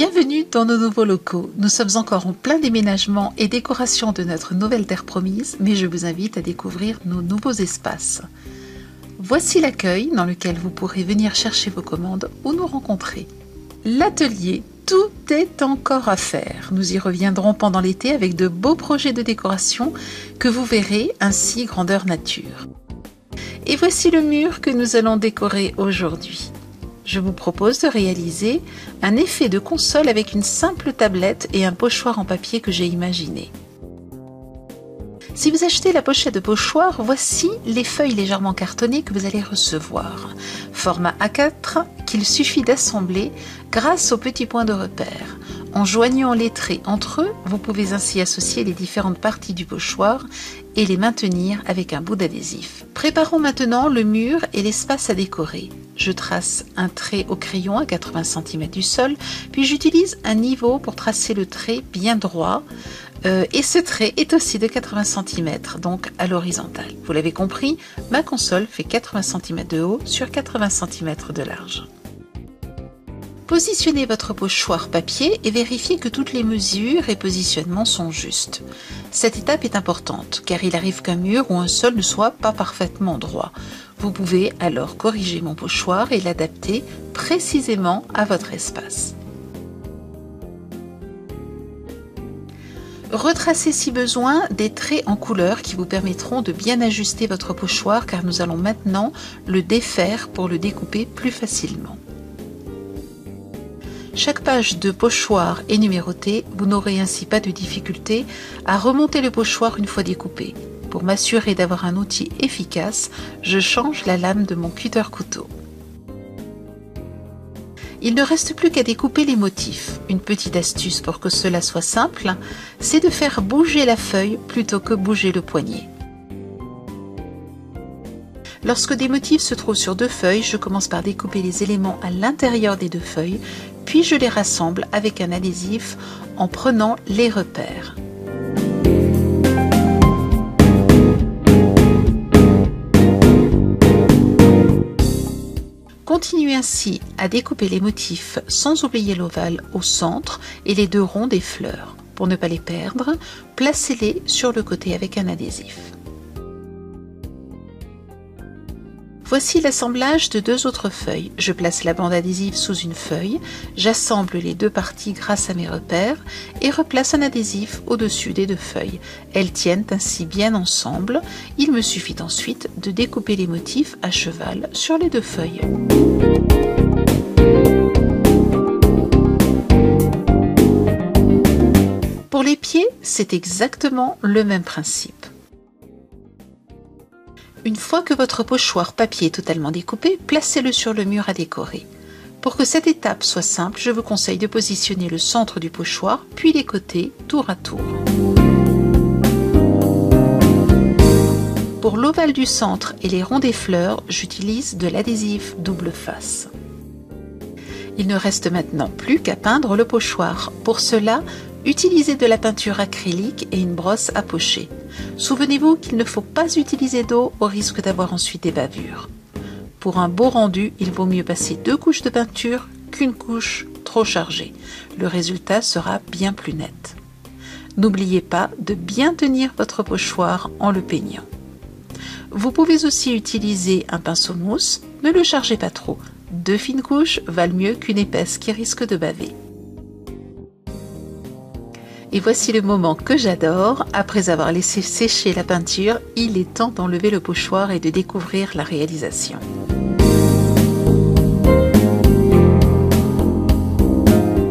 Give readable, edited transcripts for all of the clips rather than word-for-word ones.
Bienvenue dans nos nouveaux locaux. Nous sommes encore en plein déménagement et décoration de notre nouvelle terre promise, mais je vous invite à découvrir nos nouveaux espaces. Voici l'accueil dans lequel vous pourrez venir chercher vos commandes ou nous rencontrer. L'atelier, tout est encore à faire. Nous y reviendrons pendant l'été avec de beaux projets de décoration que vous verrez ainsi grandeur nature. Et voici le mur que nous allons décorer aujourd'hui. Je vous propose de réaliser un effet de console avec une simple tablette et un pochoir en papier que j'ai imaginé. Si vous achetez la pochette de pochoir, voici les feuilles légèrement cartonnées que vous allez recevoir. Format A4 qu'il suffit d'assembler grâce aux petits points de repère. En joignant les traits entre eux, vous pouvez ainsi associer les différentes parties du pochoir et les maintenir avec un bout d'adhésif. Préparons maintenant le mur et l'espace à décorer. Je trace un trait au crayon à 80 cm du sol, puis j'utilise un niveau pour tracer le trait bien droit. Et ce trait est aussi de 80 cm, donc à l'horizontale. Vous l'avez compris, ma console fait 80 cm de haut sur 80 cm de large. Positionnez votre pochoir papier et vérifiez que toutes les mesures et positionnements sont justes. Cette étape est importante car il arrive qu'un mur ou un sol ne soit pas parfaitement droit. Vous pouvez alors corriger mon pochoir et l'adapter précisément à votre espace. Retracez si besoin des traits en couleur qui vous permettront de bien ajuster votre pochoir car nous allons maintenant le défaire pour le découper plus facilement. Chaque page de pochoir est numérotée, vous n'aurez ainsi pas de difficulté à remonter le pochoir une fois découpé. Pour m'assurer d'avoir un outil efficace, je change la lame de mon cutter couteau. Il ne reste plus qu'à découper les motifs. Une petite astuce pour que cela soit simple, c'est de faire bouger la feuille plutôt que bouger le poignet. Lorsque des motifs se trouvent sur deux feuilles, je commence par découper les éléments à l'intérieur des deux feuilles, puis je les rassemble avec un adhésif en prenant les repères. Continuez ainsi à découper les motifs sans oublier l'ovale au centre et les deux ronds des fleurs. Pour ne pas les perdre, placez-les sur le côté avec un adhésif. Voici l'assemblage de deux autres feuilles. Je place la bande adhésive sous une feuille, j'assemble les deux parties grâce à mes repères et replace un adhésif au-dessus des deux feuilles. Elles tiennent ainsi bien ensemble. Il me suffit ensuite de découper les motifs à cheval sur les deux feuilles. Pour les pieds, c'est exactement le même principe. Une fois que votre pochoir papier est totalement découpé, placez-le sur le mur à décorer. Pour que cette étape soit simple, je vous conseille de positionner le centre du pochoir, puis les côtés, tour à tour. Pour l'ovale du centre et les ronds des fleurs, j'utilise de l'adhésif double face. Il ne reste maintenant plus qu'à peindre le pochoir. Pour cela, utilisez de la peinture acrylique et une brosse à pocher. Souvenez-vous qu'il ne faut pas utiliser d'eau au risque d'avoir ensuite des bavures. Pour un beau rendu, il vaut mieux passer 2 couches de peinture qu'une couche trop chargée. Le résultat sera bien plus net. N'oubliez pas de bien tenir votre pochoir en le peignant. Vous pouvez aussi utiliser un pinceau mousse, ne le chargez pas trop. 2 fines couches valent mieux qu'une épaisse qui risque de baver. Et voici le moment que j'adore. Après avoir laissé sécher la peinture, il est temps d'enlever le pochoir et de découvrir la réalisation.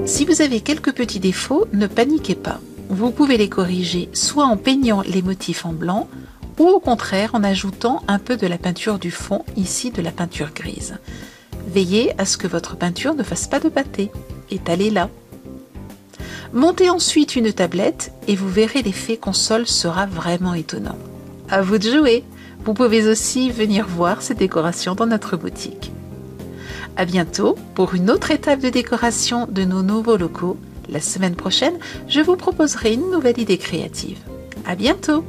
Si vous avez quelques petits défauts, ne paniquez pas. Vous pouvez les corriger soit en peignant les motifs en blanc, ou au contraire en ajoutant un peu de la peinture du fond, ici de la peinture grise. Veillez à ce que votre peinture ne fasse pas de pâté. Étalez-la. Montez ensuite une tablette et vous verrez l'effet console sera vraiment étonnant. À vous de jouer! Vous pouvez aussi venir voir ces décorations dans notre boutique. À bientôt pour une autre étape de décoration de nos nouveaux locaux. La semaine prochaine, je vous proposerai une nouvelle idée créative. À bientôt!